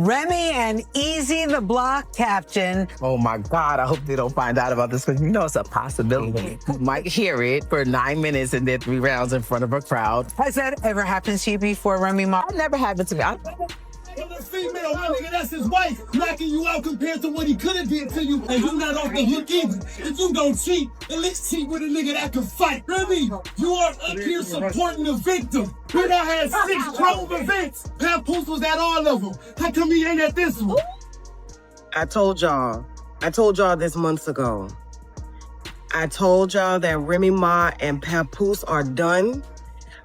Remy and Easy the Block caption. Oh my God, I hope they don't find out about this because you know it's a possibility. You might hear it for 9 minutes and then 3 rounds in front of a crowd. Has that ever happened to you before, Remy Ma? That never happened to me. The female, my nigga, that's his wife, knocking you out compared to what he could have did to you, and you not off the hook either. If you don't cheat, at least cheat with a nigga that can fight. Remy, you are up here supporting the victim. But I had 6 Grove events. Papoose was at all of them. How come he ain't at this one? I told y'all this months ago. I told y'all that Remy Ma and Papoose are done.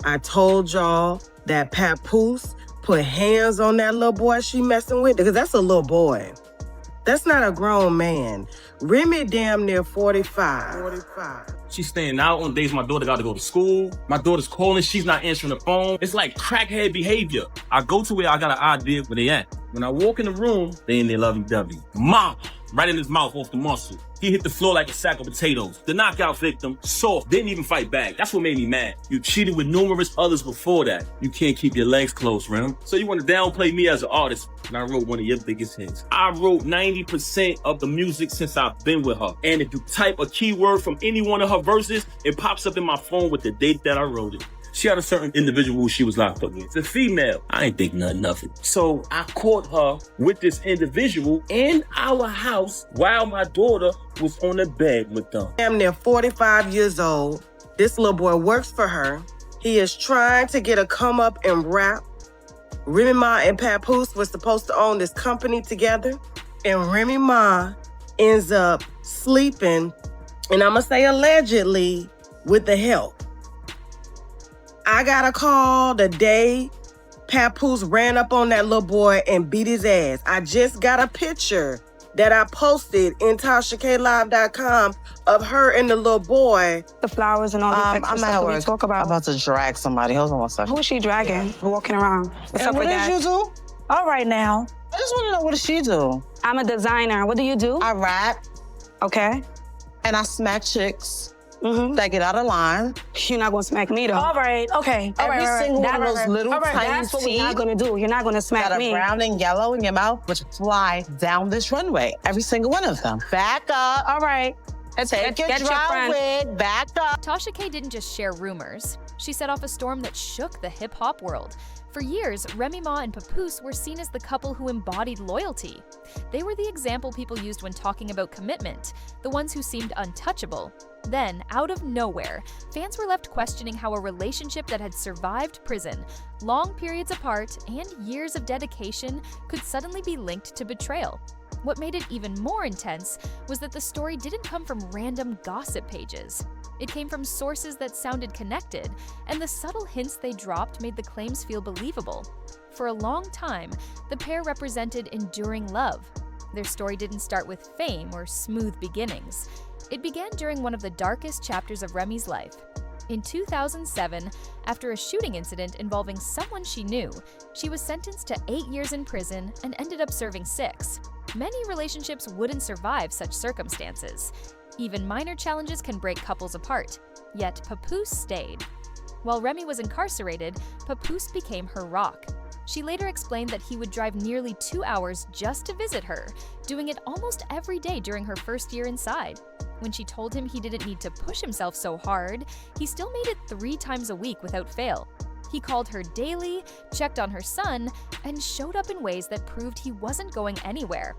I told y'all that Papoose put hands on that little boy she messing with, because that's a little boy. That's not a grown man. Remy damn near 45. She's staying out on days my daughter got to go to school. My daughter's calling, she's not answering the phone. It's like crackhead behavior. I go to where I got an idea where they at. When I walk in the room, they in their lovey-dovey. Mom, right in his mouth off the muscle. He hit the floor like a sack of potatoes. The knockout victim, soft, didn't even fight back. That's what made me mad. You cheated with numerous others before that. You can't keep your legs closed, Rem. So you want to downplay me as an artist, and I wrote one of your biggest hits. I wrote 90% of the music since I've been with her. And if you type a keyword from any one of her verses, it pops up in my phone with the date that I wrote it. She had a certain individual she was locked up with. It's a female. I ain't think nothing of it. So I caught her with this individual in our house while my daughter was on the bed with them. Damn near 45 years old. This little boy works for her. He is trying to get a come up and rap. Remy Ma and Papoose were supposed to own this company together. And Remy Ma ends up sleeping, and I'm gonna say allegedly, with the help. I got a call the day Papoose ran up on that little boy and beat his ass. I just got a picture that I posted in TashaKLive.com of her and the little boy. The flowers and all the extra I'm stuff at that we work. talk about. I'm about to drag somebody. Hold on one second. Who is she dragging? Walking around. What's up What with did that? you do? All right now. I just want to know, what does she do? I'm a designer. What do you do? I rap Okay. and I smack chicks that get out of line. You're not gonna smack me though. All right, okay. All right, Every all right. single That- one of those little all right, tiny that's what we're teeth not gonna do. You're not gonna smack that are me. brown and yellow in your mouth, which fly down this runway. Every single one of them. Back up. All right. Take your dry wig. Back up. Tasha K didn't just share rumors. She set off a storm that shook the hip-hop world. For years, Remy Ma and Papoose were seen as the couple who embodied loyalty. They were the example people used when talking about commitment, the ones who seemed untouchable. Then, out of nowhere, fans were left questioning how a relationship that had survived prison, long periods apart, and years of dedication could suddenly be linked to betrayal. What made it even more intense was that the story didn't come from random gossip pages. It came from sources that sounded connected, and the subtle hints they dropped made the claims feel believable. For a long time, the pair represented enduring love. Their story didn't start with fame or smooth beginnings. It began during one of the darkest chapters of Remy's life. In 2007, after a shooting incident involving someone she knew, she was sentenced to 8 years in prison and ended up serving 6. Many relationships wouldn't survive such circumstances. Even minor challenges can break couples apart, yet Papoose stayed. While Remy was incarcerated, Papoose became her rock. She later explained that he would drive nearly 2 hours just to visit her, doing it almost every day during her first year inside. When she told him he didn't need to push himself so hard, he still made it 3 times a week without fail. He called her daily, checked on her son, and showed up in ways that proved he wasn't going anywhere.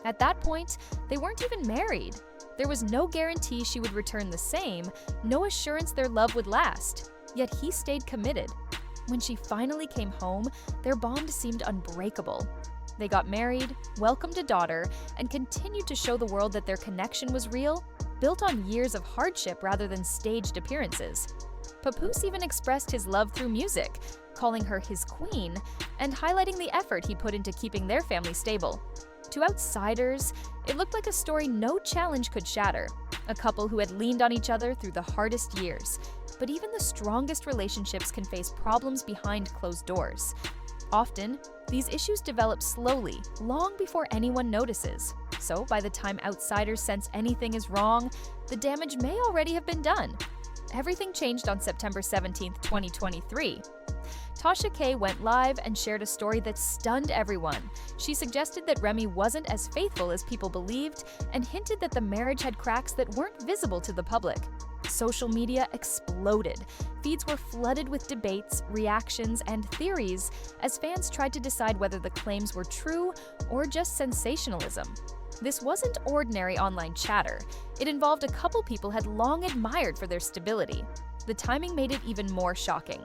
At that point, they weren't even married. There was no guarantee she would return the same, no assurance their love would last. Yet he stayed committed. When she finally came home, their bond seemed unbreakable. They got married, welcomed a daughter, and continued to show the world that their connection was real, built on years of hardship rather than staged appearances. Papoose even expressed his love through music, calling her his queen, and highlighting the effort he put into keeping their family stable. To outsiders, it looked like a story no challenge could shatter, a couple who had leaned on each other through the hardest years. But even the strongest relationships can face problems behind closed doors. Often, these issues develop slowly, long before anyone notices. So by the time outsiders sense anything is wrong, the damage may already have been done. Everything changed on September 17, 2023. Tasha K went live and shared a story that stunned everyone. She suggested that Remy wasn't as faithful as people believed and hinted that the marriage had cracks that weren't visible to the public. Social media exploded. Feeds were flooded with debates, reactions, and theories as fans tried to decide whether the claims were true or just sensationalism. This wasn't ordinary online chatter. It involved a couple people had long admired for their stability. The timing made it even more shocking.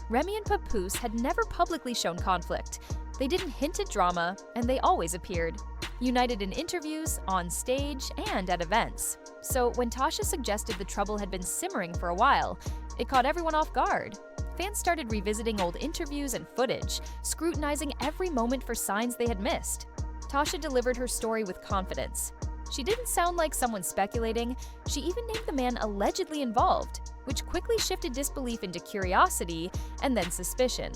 Remy and Papoose had never publicly shown conflict. They didn't hint at drama, and they always appeared, united in interviews, on stage, and at events. So when Tasha suggested the trouble had been simmering for a while, it caught everyone off guard. Fans started revisiting old interviews and footage, scrutinizing every moment for signs they had missed. Tasha delivered her story with confidence. She didn't sound like someone speculating. She even named the man allegedly involved, which quickly shifted disbelief into curiosity and then suspicion.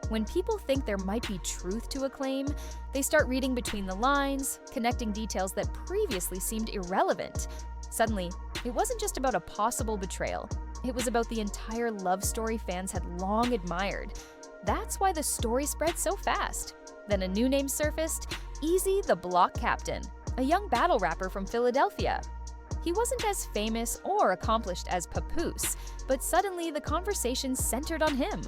When people think there might be truth to a claim, they start reading between the lines, connecting details that previously seemed irrelevant. Suddenly, it wasn't just about a possible betrayal. It was about the entire love story fans had long admired. That's why the story spread so fast. Then a new name surfaced, Easy the Block Captain, a young battle rapper from Philadelphia. He wasn't as famous or accomplished as Papoose, but suddenly the conversation centered on him.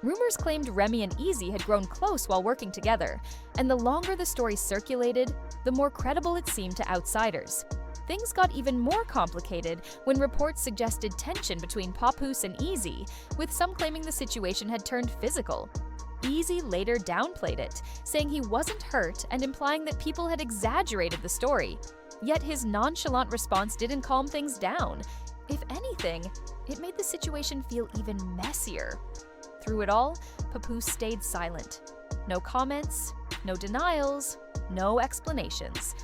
Rumors claimed Remy and Easy had grown close while working together, and the longer the story circulated, the more credible it seemed to outsiders. Things got even more complicated when reports suggested tension between Papoose and Easy, with some claiming the situation had turned physical. Easy later downplayed it, saying he wasn't hurt and implying that people had exaggerated the story. Yet his nonchalant response didn't calm things down. If anything, it made the situation feel even messier. Through it all, Papoose stayed silent. No comments, no denials, no explanations.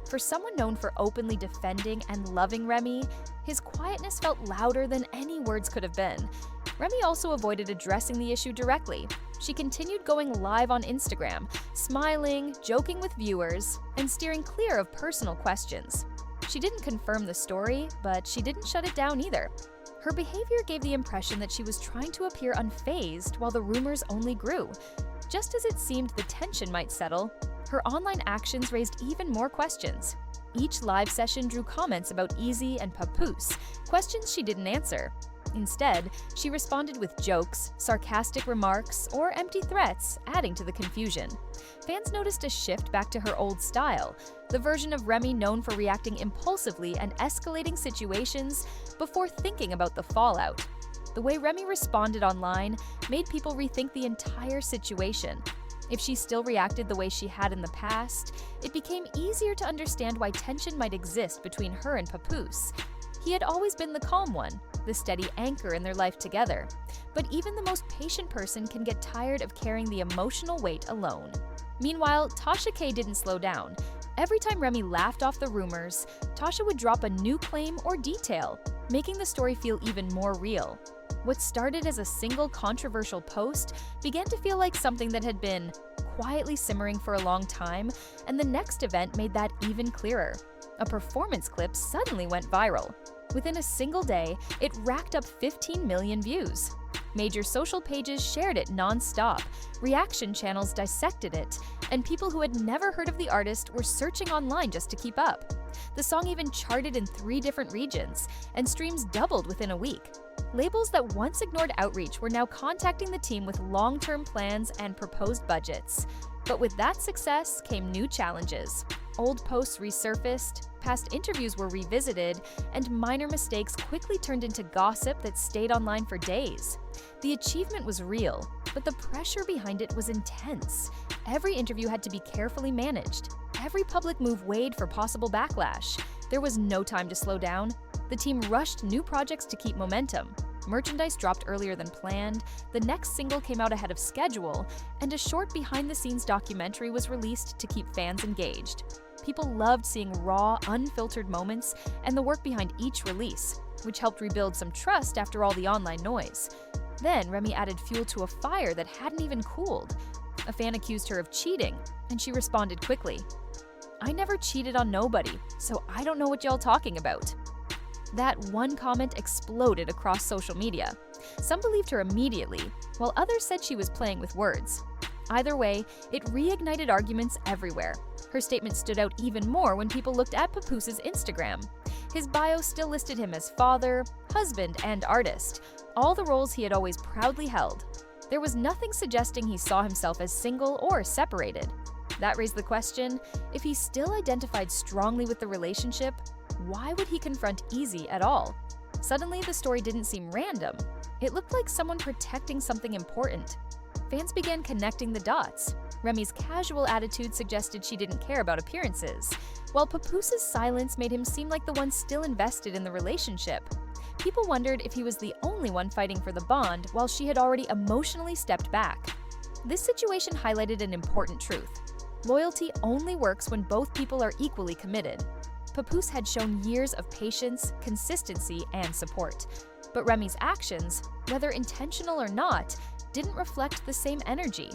For someone known for openly defending and loving Remy, his quietness felt louder than any words could have been. Remy also avoided addressing the issue directly. She continued going live on Instagram, smiling, joking with viewers, and steering clear of personal questions. She didn't confirm the story, but she didn't shut it down either. Her behavior gave the impression that she was trying to appear unfazed while the rumors only grew. Just as it seemed the tension might settle, her online actions raised even more questions. Each live session drew comments about Easy and Papoose, questions she didn't answer. Instead, she responded with jokes, sarcastic remarks, or empty threats, adding to the confusion. Fans noticed a shift back to her old style, the version of Remy known for reacting impulsively and escalating situations before thinking about the fallout. The way Remy responded online made people rethink the entire situation. If she still reacted the way she had in the past, it became easier to understand why tension might exist between her and Papoose. He had always been the calm one, the steady anchor in their life together. But even the most patient person can get tired of carrying the emotional weight alone. Meanwhile, Tasha K didn't slow down. Every time Remy laughed off the rumors, Tasha would drop a new claim or detail, making the story feel even more real. What started as a single controversial post began to feel like something that had been quietly simmering for a long time, and the next event made that even clearer. A performance clip suddenly went viral. Within a single day, it racked up 15 million views. Major social pages shared it non-stop, reaction channels dissected it, and people who had never heard of the artist were searching online just to keep up. The song even charted in 3 different regions, and streams doubled within a week. Labels that once ignored outreach were now contacting the team with long-term plans and proposed budgets. But with that success came new challenges. Old posts resurfaced, past interviews were revisited, and minor mistakes quickly turned into gossip that stayed online for days. The achievement was real, but the pressure behind it was intense. Every interview had to be carefully managed. Every public move weighed for possible backlash. There was no time to slow down. The team rushed new projects to keep momentum. Merchandise dropped earlier than planned, the next single came out ahead of schedule, and a short behind-the-scenes documentary was released to keep fans engaged. People loved seeing raw, unfiltered moments and the work behind each release, which helped rebuild some trust after all the online noise. Then Remy added fuel to a fire that hadn't even cooled. A fan accused her of cheating, and she responded quickly, "I never cheated on nobody, so I don't know what y'all talking about." That one comment exploded across social media. Some believed her immediately, while others said she was playing with words. Either way, it reignited arguments everywhere. Her statement stood out even more when people looked at Papoose's Instagram. His bio still listed him as father, husband, and artist, all the roles he had always proudly held. There was nothing suggesting he saw himself as single or separated. That raised the question, if he still identified strongly with the relationship, why would he confront Easy at all? Suddenly, the story didn't seem random. It looked like someone protecting something important. Fans began connecting the dots. Remy's casual attitude suggested she didn't care about appearances, while Papoose's silence made him seem like the one still invested in the relationship. People wondered if he was the only one fighting for the bond while she had already emotionally stepped back. This situation highlighted an important truth. Loyalty only works when both people are equally committed. Papoose had shown years of patience, consistency, and support. But Remy's actions, whether intentional or not, didn't reflect the same energy.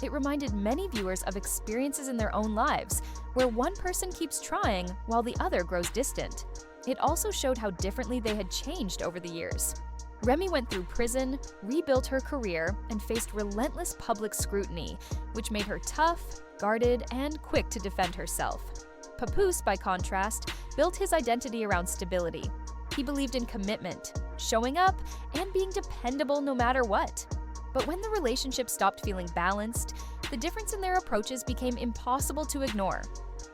It reminded many viewers of experiences in their own lives, where one person keeps trying while the other grows distant. It also showed how differently they had changed over the years. Remy went through prison, rebuilt her career, and faced relentless public scrutiny, which made her tough, guarded, and quick to defend herself. Papoose, by contrast, built his identity around stability. He believed in commitment, showing up, and being dependable no matter what. But when the relationship stopped feeling balanced, the difference in their approaches became impossible to ignore.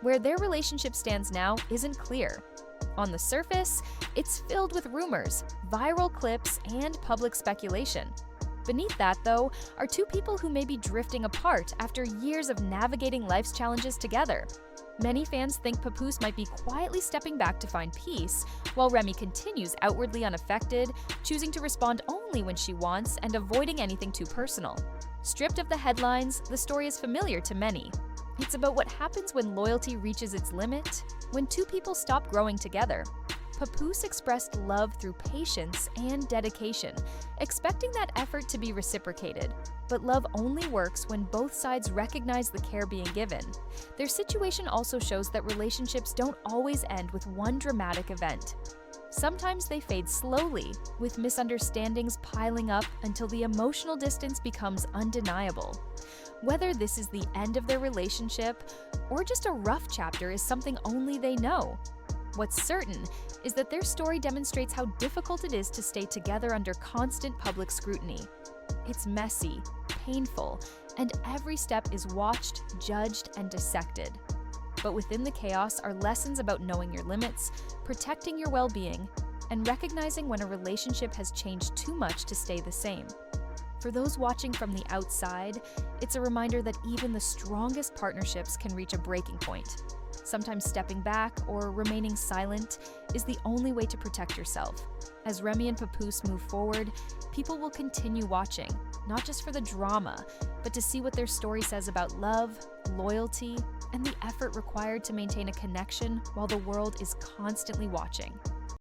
Where their relationship stands now isn't clear. On the surface, it's filled with rumors, viral clips, and public speculation. Beneath that, though, are two people who may be drifting apart after years of navigating life's challenges together. Many fans think Papoose might be quietly stepping back to find peace, while Remy continues outwardly unaffected, choosing to respond only when she wants and avoiding anything too personal. Stripped of the headlines, the story is familiar to many. It's about what happens when loyalty reaches its limit, when two people stop growing together. Papoose expressed love through patience and dedication, expecting that effort to be reciprocated. But love only works when both sides recognize the care being given. Their situation also shows that relationships don't always end with one dramatic event. Sometimes they fade slowly, with misunderstandings piling up until the emotional distance becomes undeniable. Whether this is the end of their relationship or just a rough chapter is something only they know. What's certain is that their story demonstrates how difficult it is to stay together under constant public scrutiny. It's messy, painful, and every step is watched, judged, and dissected. But within the chaos are lessons about knowing your limits, protecting your well-being, and recognizing when a relationship has changed too much to stay the same. For those watching from the outside, it's a reminder that even the strongest partnerships can reach a breaking point. Sometimes stepping back or remaining silent is the only way to protect yourself. As Remy and Papoose move forward, people will continue watching, not just for the drama, but to see what their story says about love, loyalty, and the effort required to maintain a connection while the world is constantly watching.